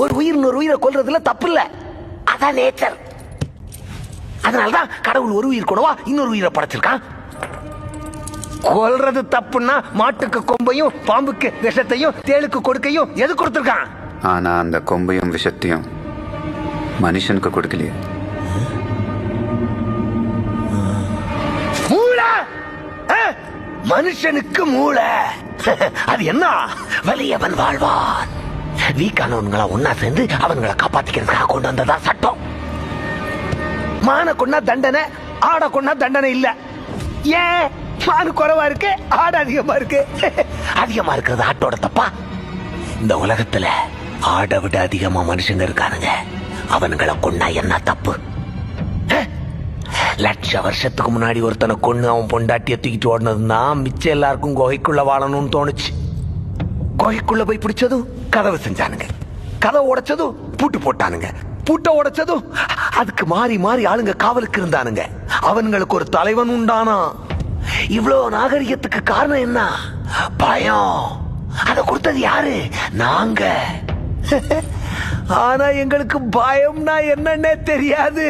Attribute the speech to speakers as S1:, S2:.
S1: ஒரு உயிர் இன்னொரு உயிரை கொல்றதுல தப்பு இல்ல, அதான் நேச்சர். அதனாலதான் கடவுள் ஒரு உயிர் கூடவா இன்னொரு உயிரை படைச்சிருக்கான். கொல்றது தப்புன்னா மாட்டுக்கு கொம்பையும் பாம்புக்கு விஷத்தையும் தேளுக்கு கொடுக்கையும் எது கொடுத்திருக்கான்?
S2: ஆனா அந்த கொம்பையும் விஷத்தையும் மனுஷனுக்கு கொடுக்கலையே.
S1: மூளை, மனுஷனுக்கு மூளை. அது என்ன? வலியவன் வாழ்வான். வீக்கானவன்களை ஒன்னா சேர்ந்து அவன்களை காப்பாத்திக்கிறதுக்காக கொண்டு வந்ததா சட்டம். மான கொண்டா தண்டனை, ஆட கொண்டா தண்டனை இல்ல. ஏன்? மானு குறைவா இருக்கு, ஆடு அதிகமா இருக்கு. அதிகமா இருக்கிறது ஆட்டோட தப்பா? இந்த உலகத்துல ஆடை விட அதிகமா மனுஷங்க இருக்கானுங்க. அவன்களை கொண்டா என்ன தப்பு? லட்ச வருஷத்துக்கு முன்னாடி ஒருத்தனை கொண்டு அவன் பொண்டாட்டிய தூக்கிட்டு ஓடினதுன்னா மிச்சம் எல்லாருக்கும் குகைக்குள்ள வாழணும்னு தோணுச்சு. குகைக்குள்ள போய் பிடிச்சதும் கதவு செஞ்சானுங்க, கதவை உடைச்சதும் பூட்டு போட்டானுங்க, பூட்டை உடைச்சதும் அதுக்கு மாறி மாறி ஆளுங்க காவலுக்கு இருந்தானுங்க. அவன்களுக்கு ஒரு தலைவன் உண்டானா. இவ்வளவு நாகரிகத்துக்கு காரணம் என்ன? பயம். அதை கொடுத்தது யாரு? நாங்க. ஆனா எங்களுக்கு பயம்னா என்னன்னே தெரியாது.